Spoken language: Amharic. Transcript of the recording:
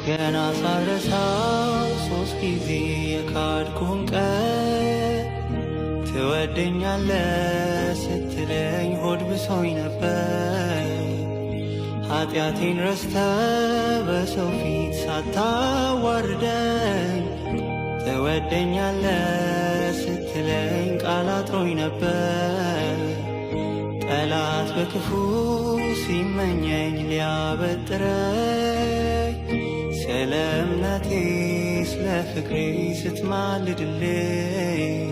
ገና ሳረሳው 3 ጊዜ የካድኩህን ቀን ትወደኛለህ ስትለኝ ሆድ ብሶኝ ነበር። ኃጢአቴን ረስተህ በሰው ፊት ሳታዋርደኝ ትወደኛለህ ስትለኝ ቃል አጥሮኝ ነበር። ጠላት በክፉ ሲመኘኝ ሊያበጥረኝ ስለ እምነቴ ስለ ፍቅሬ ስትማልድልኝ